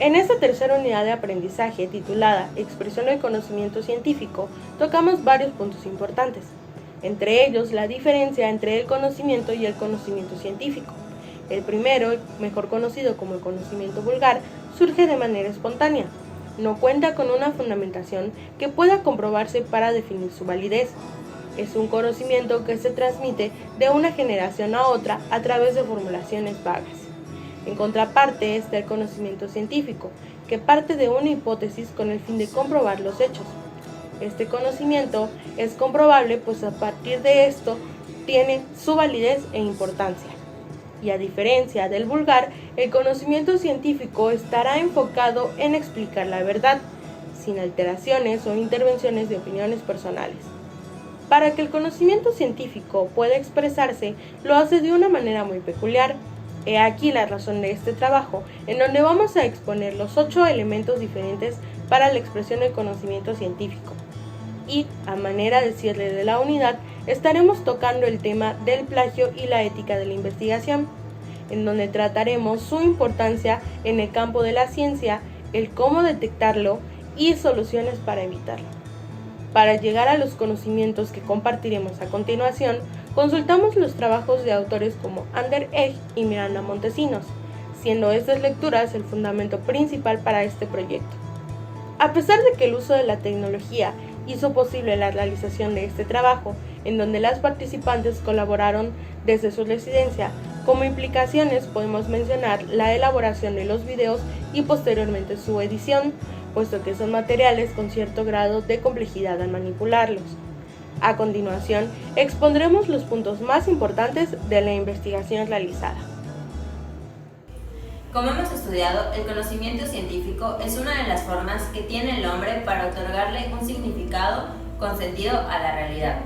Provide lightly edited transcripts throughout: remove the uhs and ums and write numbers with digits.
En esta tercera unidad de aprendizaje, titulada Expresión del conocimiento científico, tocamos varios puntos importantes, entre ellos la diferencia entre el conocimiento y el conocimiento científico. El primero, mejor conocido como el conocimiento vulgar, surge de manera espontánea. No cuenta con una fundamentación que pueda comprobarse para definir su validez. Es un conocimiento que se transmite de una generación a otra a través de formulaciones vagas. En contraparte está el conocimiento científico, que parte de una hipótesis con el fin de comprobar los hechos. Este conocimiento es comprobable, pues a partir de esto tiene su validez e importancia. Y a diferencia del vulgar, el conocimiento científico estará enfocado en explicar la verdad, sin alteraciones o intervenciones de opiniones personales. Para que el conocimiento científico pueda expresarse, lo hace de una manera muy peculiar. He aquí la razón de este trabajo, en donde vamos a exponer los 8 elementos diferentes para la expresión del conocimiento científico. Y, a manera de cierre de la unidad, estaremos tocando el tema del plagio y la ética de la investigación, en donde trataremos su importancia en el campo de la ciencia, el cómo detectarlo y soluciones para evitarlo. Para llegar a los conocimientos que compartiremos a continuación, consultamos los trabajos de autores como Ander Egg y Miranda Montesinos, siendo estas lecturas el fundamento principal para este proyecto. A pesar de que el uso de la tecnología hizo posible la realización de este trabajo, en donde las participantes colaboraron desde su residencia, como implicaciones podemos mencionar la elaboración de los videos y posteriormente su edición, puesto que son materiales con cierto grado de complejidad al manipularlos. A continuación, expondremos los puntos más importantes de la investigación realizada. Como hemos estudiado, el conocimiento científico es una de las formas que tiene el hombre para otorgarle un significado con sentido a la realidad,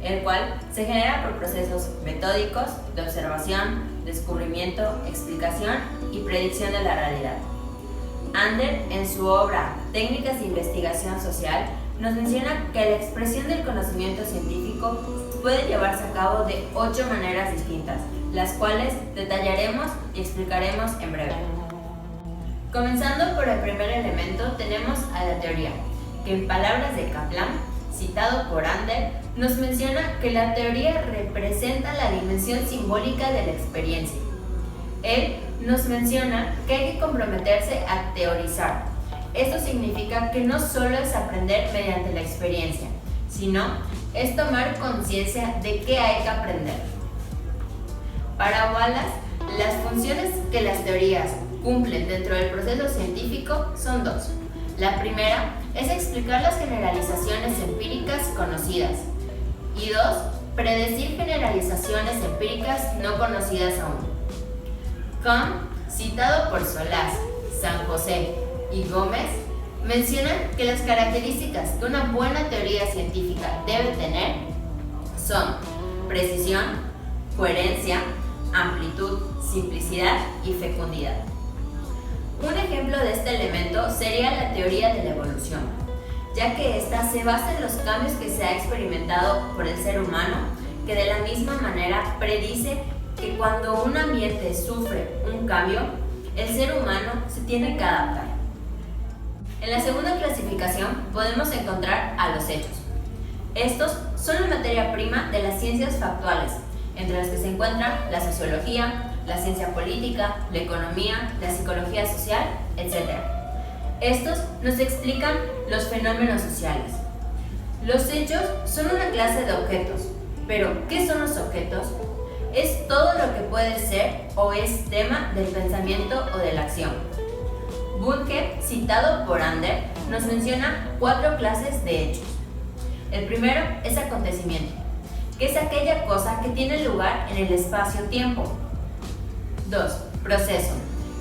el cual se genera por procesos metódicos de observación, descubrimiento, explicación y predicción de la realidad. Ander, en su obra Técnicas de Investigación Social, nos menciona que la expresión del conocimiento científico puede llevarse a cabo de 8 maneras distintas, las cuales detallaremos y explicaremos en breve. Comenzando por el primer elemento, tenemos a la teoría, que en palabras de Kaplan, citado por Ander, nos menciona que la teoría representa la dimensión simbólica de la experiencia. Él nos menciona que hay que comprometerse a teorizar. Esto significa que no solo es aprender mediante la experiencia, sino es tomar conciencia de qué hay que aprender. Para Wallace, las funciones que las teorías cumplen dentro del proceso científico son 2. La primera es explicar las generalizaciones empíricas conocidas y 2. Predecir generalizaciones empíricas no conocidas aún. Kahn, citado por Solás, San José y Gómez, mencionan que las características que una buena teoría científica debe tener son precisión, coherencia, amplitud, simplicidad y fecundidad. Un ejemplo de este elemento sería la teoría de la evolución, ya que ésta se basa en los cambios que se ha experimentado por el ser humano, que de la misma manera predice que cuando un ambiente sufre un cambio, el ser humano se tiene que adaptar. En la segunda clasificación podemos encontrar a los hechos. Estos son la materia prima de las ciencias factuales, entre las que se encuentran la sociología, la ciencia política, la economía, la psicología social, etc. Estos nos explican los fenómenos sociales. Los hechos son una clase de objetos, pero ¿qué son los objetos? Es todo lo que puede ser o es tema del pensamiento o de la acción. Bunge, citado por Ander, nos menciona 4 clases de hechos. El primero es acontecimiento, que es aquella cosa que tiene lugar en el espacio-tiempo. 2. Proceso,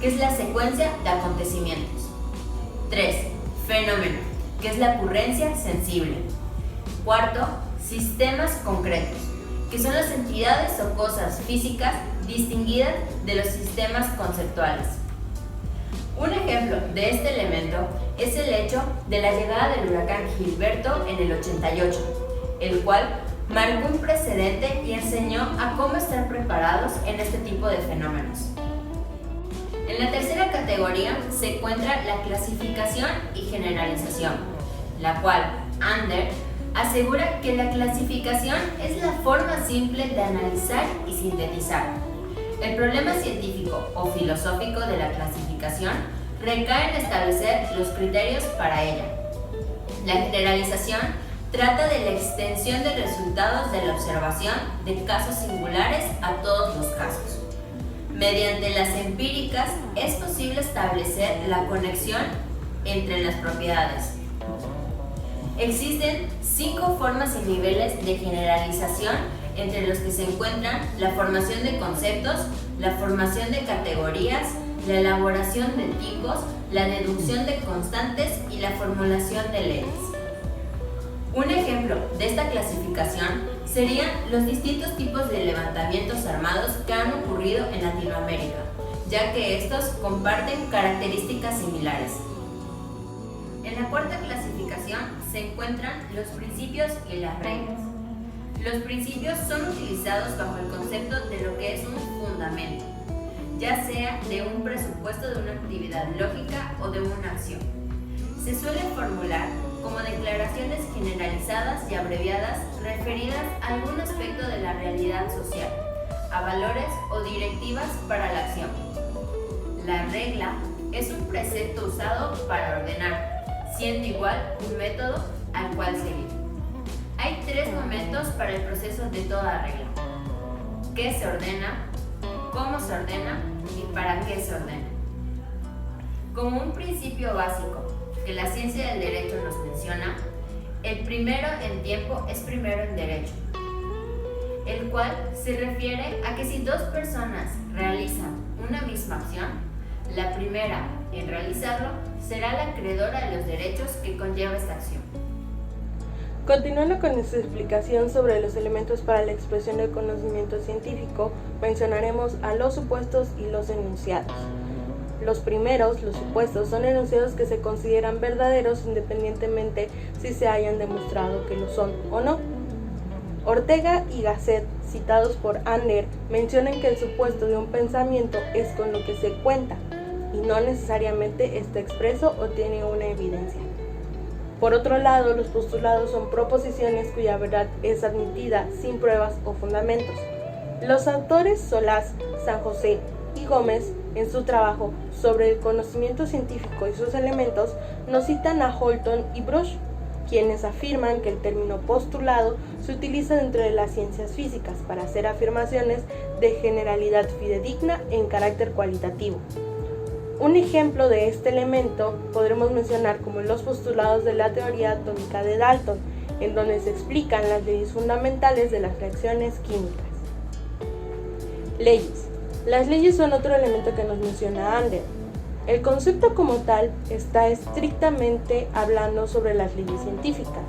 que es la secuencia de acontecimientos. 3. Fenómeno, que es la ocurrencia sensible. 4. Sistemas concretos, que son las entidades o cosas físicas distinguidas de los sistemas conceptuales. Un ejemplo de este elemento es el hecho de la llegada del huracán Gilberto en el 88, el cual marcó un precedente y enseñó a cómo estar preparados en este tipo de fenómenos. En la tercera categoría categoría se encuentra la clasificación y generalización, la cual Ander asegura que la clasificación es la forma simple de analizar y sintetizar. El problema científico o filosófico de la clasificación recae en establecer los criterios para ella. La generalización trata de la extensión de resultados de la observación de casos singulares a todos los casos. Mediante las empíricas es posible establecer la conexión entre las propiedades. Existen 5 formas y niveles de generalización, entre los que se encuentran la formación de conceptos, la formación de categorías, la elaboración de tipos, la deducción de constantes y la formulación de leyes. Un ejemplo de esta clasificación serían los distintos tipos de levantamientos armados que han ocurrido en Latinoamérica, ya que estos comparten características similares. En la cuarta clasificación se encuentran los principios y las reglas. Los principios son utilizados bajo el concepto de lo que es un fundamento, ya sea de un presupuesto de una actividad lógica o de una acción. Se suelen formular como declaraciones generalizadas y abreviadas referidas a algún aspecto de la realidad social, a valores o directivas para la acción. La regla es un precepto usado para ordenar, siendo igual un método al cual seguir. Hay 3 momentos para el proceso de toda regla: qué se ordena, cómo se ordena y para qué se ordena. Como un principio básico que la ciencia del derecho nos menciona, el primero en tiempo es primero en derecho, el cual se refiere a que si 2 personas realizan una misma acción, la primera en realizarlo será la acreedora de los derechos que conlleva esta acción. Continuando con nuestra explicación sobre los elementos para la expresión del conocimiento científico, mencionaremos a los supuestos y los enunciados. Los primeros, los supuestos, son enunciados que se consideran verdaderos independientemente si se hayan demostrado que lo son o no. Ortega y Gasset, citados por Ander, mencionan que el supuesto de un pensamiento es con lo que se cuenta y no necesariamente está expreso o tiene una evidencia. Por otro lado, los postulados son proposiciones cuya verdad es admitida sin pruebas o fundamentos. Los autores Solás, San José y Gómez, en su trabajo sobre el conocimiento científico y sus elementos, nos citan a Holton y Brush, quienes afirman que el término postulado se utiliza dentro de las ciencias físicas para hacer afirmaciones de generalidad fidedigna en carácter cualitativo. Un ejemplo de este elemento podremos mencionar como los postulados de la teoría atómica de Dalton, en donde se explican las leyes fundamentales de las reacciones químicas. Leyes. Las leyes son otro elemento que nos menciona Ander. El concepto como tal está estrictamente hablando sobre las leyes científicas.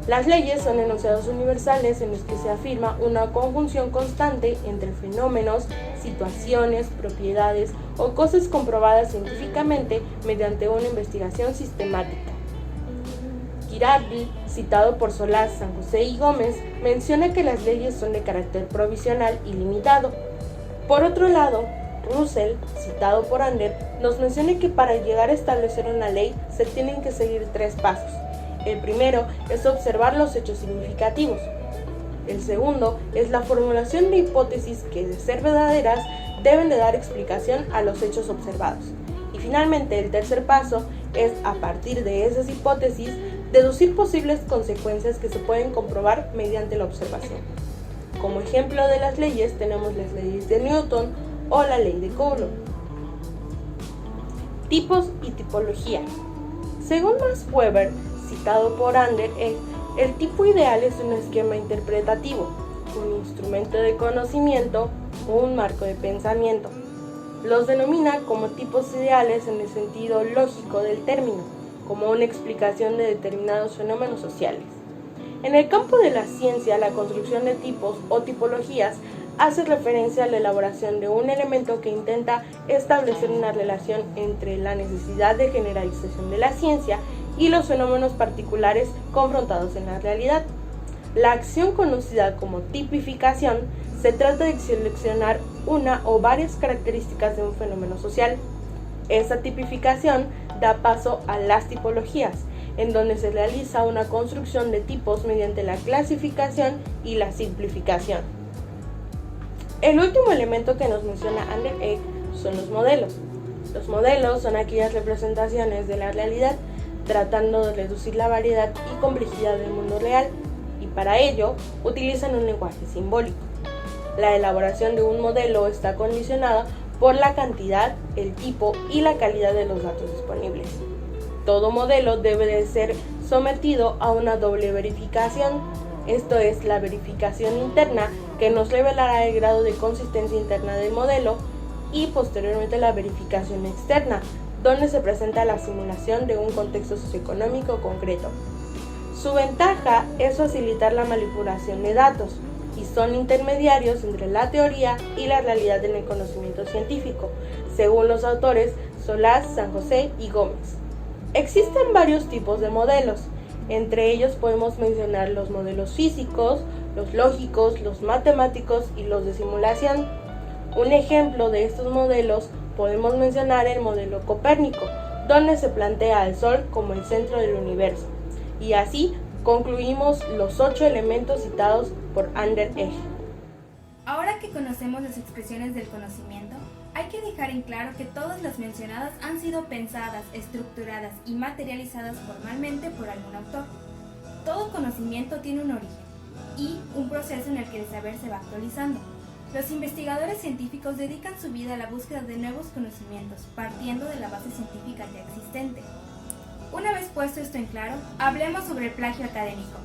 Las leyes son enunciados universales en los que se afirma una conjunción constante entre fenómenos, situaciones, propiedades o cosas comprobadas científicamente mediante una investigación sistemática. Girardi, citado por Solás, San José y Gómez, menciona que las leyes son de carácter provisional y limitado. Por otro lado, Russell, citado por Ander, nos menciona que para llegar a establecer una ley se tienen que seguir 3 pasos. El primero es observar los hechos significativos. El segundo es la formulación de hipótesis que, de ser verdaderas, deben de dar explicación a los hechos observados. Y finalmente, el tercer paso es, a partir de esas hipótesis, deducir posibles consecuencias que se pueden comprobar mediante la observación. Como ejemplo de las leyes tenemos las leyes de Newton o la ley de Coulomb. Tipos y tipología. Según Max Weber, citado por Ander, el tipo ideal es un esquema interpretativo, un instrumento de conocimiento o un marco de pensamiento. Los denomina como tipos ideales en el sentido lógico del término, como una explicación de determinados fenómenos sociales. En el campo de la ciencia, la construcción de tipos o tipologías hace referencia a la elaboración de un elemento que intenta establecer una relación entre la necesidad de generalización de la ciencia y los fenómenos particulares confrontados en la realidad. La acción conocida como tipificación se trata de seleccionar una o varias características de un fenómeno social. Esta tipificación da paso a las tipologías, en donde se realiza una construcción de tipos mediante la clasificación y la simplificación. El último elemento que nos menciona Ander Egg son los modelos. Los modelos son aquellas representaciones de la realidad tratando de reducir la variedad y complejidad del mundo real, y para ello utilizan un lenguaje simbólico. La elaboración de un modelo está condicionada por la cantidad, el tipo y la calidad de los datos disponibles. Todo modelo debe de ser sometido a una doble verificación, esto es la verificación interna, que nos revelará el grado de consistencia interna del modelo, y posteriormente la verificación externa, donde se presenta la simulación de un contexto socioeconómico concreto. Su ventaja es facilitar la manipulación de datos, y son intermediarios entre la teoría y la realidad en el conocimiento científico, según los autores Solás, San José y Gómez. Existen varios tipos de modelos. Entre ellos podemos mencionar los modelos físicos, los lógicos, los matemáticos y los de simulación. Un ejemplo de estos modelos podemos mencionar el modelo Copérnico, donde se plantea al Sol como el centro del universo. Y así concluimos los 8 elementos citados por Ander Egg. Ahora que conocemos las expresiones del conocimiento, hay que dejar en claro que todas las mencionadas han sido pensadas, estructuradas y materializadas formalmente por algún autor. Todo conocimiento tiene un origen y un proceso en el que el saber se va actualizando. Los investigadores científicos dedican su vida a la búsqueda de nuevos conocimientos, partiendo de la base científica ya existente. Una vez puesto esto en claro, hablemos sobre el plagio académico.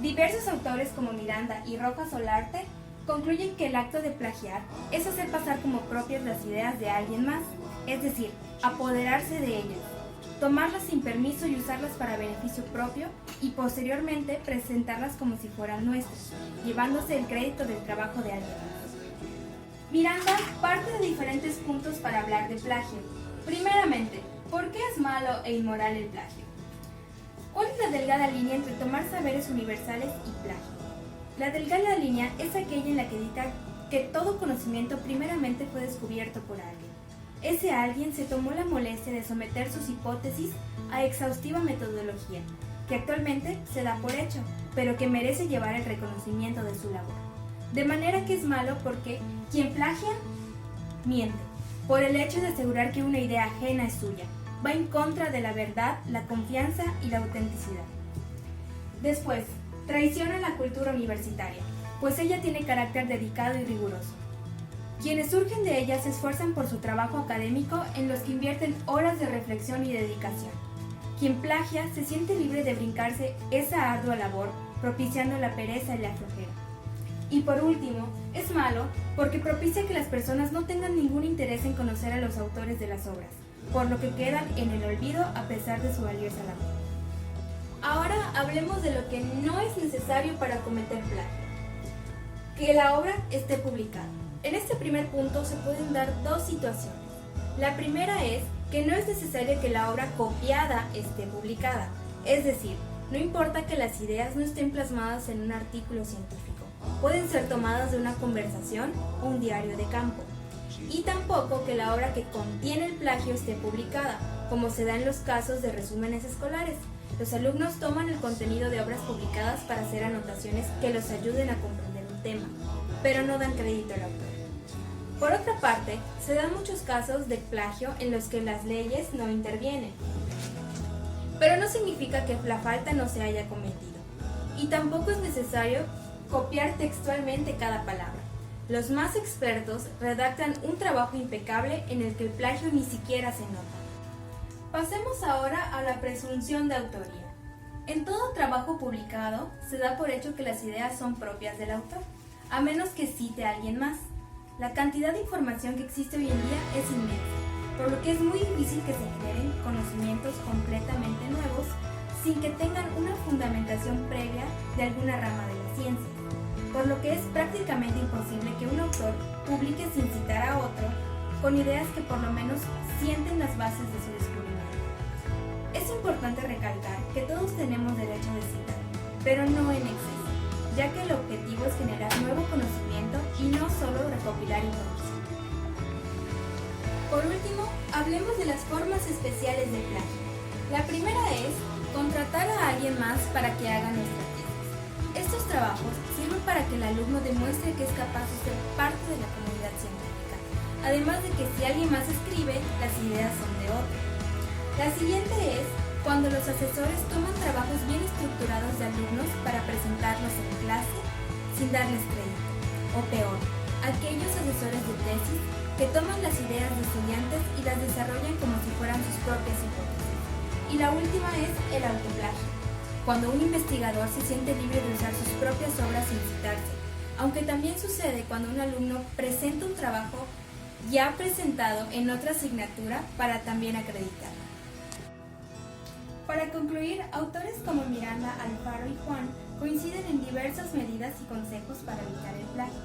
Diversos autores como Miranda y Rojas Solarte concluyen que el acto de plagiar es hacer pasar como propias las ideas de alguien más, es decir, apoderarse de ellas, tomarlas sin permiso y usarlas para beneficio propio y posteriormente presentarlas como si fueran nuestras, llevándose el crédito del trabajo de alguien más. Miranda parte de diferentes puntos para hablar de plagio. Primeramente, ¿por qué es malo e inmoral el plagio? ¿Cuál es la delgada línea entre tomar saberes universales y plagio? La delgada línea es aquella en la que dicta que todo conocimiento primeramente fue descubierto por alguien. Ese alguien se tomó la molestia de someter sus hipótesis a exhaustiva metodología, que actualmente se da por hecho, pero que merece llevar el reconocimiento de su labor. De manera que es malo porque quien plagia, miente, por el hecho de asegurar que una idea ajena es suya, va en contra de la verdad, la confianza y la autenticidad. Después, traiciona la cultura universitaria, pues ella tiene carácter dedicado y riguroso. Quienes surgen de ella se esfuerzan por su trabajo académico en los que invierten horas de reflexión y dedicación. Quien plagia se siente libre de brincarse esa ardua labor, propiciando la pereza y la flojera. Y por último, es malo porque propicia que las personas no tengan ningún interés en conocer a los autores de las obras, por lo que quedan en el olvido a pesar de su valiosa labor. Ahora hablemos de lo que no es necesario para cometer plagio: que la obra esté publicada. En este primer punto se pueden dar dos situaciones. La primera es que no es necesario que la obra copiada esté publicada, es decir, no importa que las ideas no estén plasmadas en un artículo científico, pueden ser tomadas de una conversación o un diario de campo. Y tampoco que la obra que contiene el plagio esté publicada, como se da en los casos de resúmenes escolares. Los alumnos toman el contenido de obras publicadas para hacer anotaciones que los ayuden a comprender un tema, pero no dan crédito al autor. Por otra parte, se dan muchos casos de plagio en los que las leyes no intervienen, pero no significa que la falta no se haya cometido. Y tampoco es necesario copiar textualmente cada palabra. Los más expertos redactan un trabajo impecable en el que el plagio ni siquiera se nota. Pasemos ahora a la presunción de autoría. En todo trabajo publicado se da por hecho que las ideas son propias del autor, a menos que cite a alguien más. La cantidad de información que existe hoy en día es inmensa, por lo que es muy difícil que se generen conocimientos completamente nuevos sin que tengan una fundamentación previa de alguna rama de la ciencia, por lo que es prácticamente imposible que un autor publique sin citar a otro con ideas que por lo menos sienten las bases de su descubrimiento. Es importante recalcar que todos tenemos derecho de citar, pero no en exceso, ya que el objetivo es generar nuevo conocimiento y no solo recopilar información. Por último, hablemos de las formas especiales de plagio. La primera es contratar a alguien más para que haga nuestra tesis. Estos trabajos sirven para que el alumno demuestre que es capaz de ser parte de la comunidad científica, además de que si alguien más escribe, las ideas son de otro. La siguiente es cuando los asesores toman trabajos bien estructurados de alumnos para presentarlos en clase sin darles crédito. O peor, aquellos asesores de tesis que toman las ideas de estudiantes y las desarrollan como si fueran sus propias hipótesis. Y la última es el autoplagio, cuando un investigador se siente libre de usar sus propias obras sin citarse, aunque también sucede cuando un alumno presenta un trabajo ya presentado en otra asignatura para también acreditarlo. Para concluir, autores como Miranda, Alfaro y Juan coinciden en diversas medidas y consejos para evitar el plagio.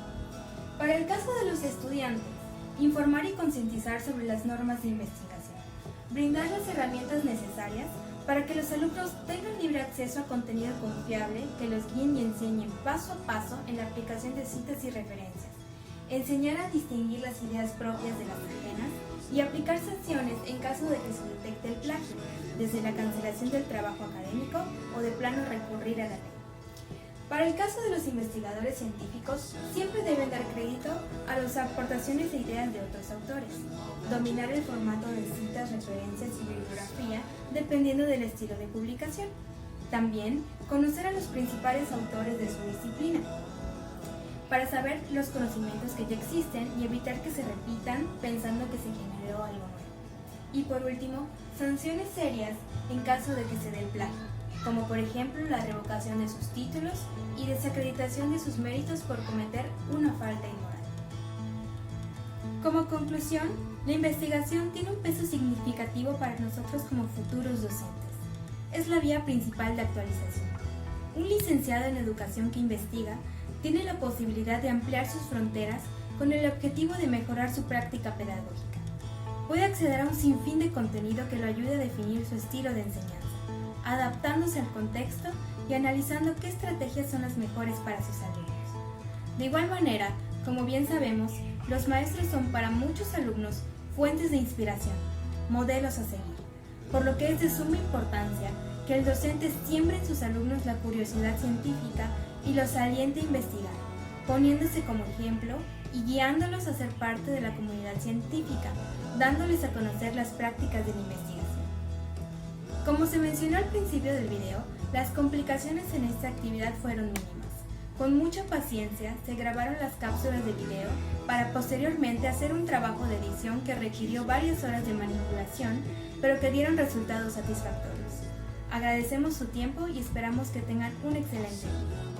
Para el caso de los estudiantes, informar y concientizar sobre las normas de investigación, brindar las herramientas necesarias para que los alumnos tengan libre acceso a contenido confiable que los guíen y enseñen paso a paso en la aplicación de citas y referencias, enseñar a distinguir las ideas propias de las ajenas y aplicar sanciones en caso de que se detecte el plagio, desde la cancelación del trabajo académico o de plano recurrir a la ley. Para el caso de los investigadores científicos, siempre deben dar crédito a las aportaciones e ideas de otros autores, dominar el formato de citas, referencias y bibliografía dependiendo del estilo de publicación. También conocer a los principales autores de su disciplina, para saber los conocimientos que ya existen y evitar que se repitan pensando que se generó algo nuevo. Y por último, sanciones serias en caso de que se dé el plagio, como por ejemplo la revocación de sus títulos y desacreditación de sus méritos por cometer una falta inmoral. Como conclusión, la investigación tiene un peso significativo para nosotros como futuros docentes. Es la vía principal de actualización. Un licenciado en educación que investiga tiene la posibilidad de ampliar sus fronteras con el objetivo de mejorar su práctica pedagógica. Puede acceder a un sinfín de contenido que lo ayude a definir su estilo de enseñanza, adaptándose al contexto y analizando qué estrategias son las mejores para sus alumnos. De igual manera, como bien sabemos, los maestros son para muchos alumnos fuentes de inspiración, modelos a seguir, por lo que es de suma importancia que el docente siembre en sus alumnos la curiosidad científica y los aliente a investigar, poniéndose como ejemplo y guiándolos a ser parte de la comunidad científica, dándoles a conocer las prácticas de la investigación. Como se mencionó al principio del video, las complicaciones en esta actividad fueron mínimas. Con mucha paciencia se grabaron las cápsulas de video para posteriormente hacer un trabajo de edición que requirió varias horas de manipulación, pero que dieron resultados satisfactorios. Agradecemos su tiempo y esperamos que tengan un excelente día.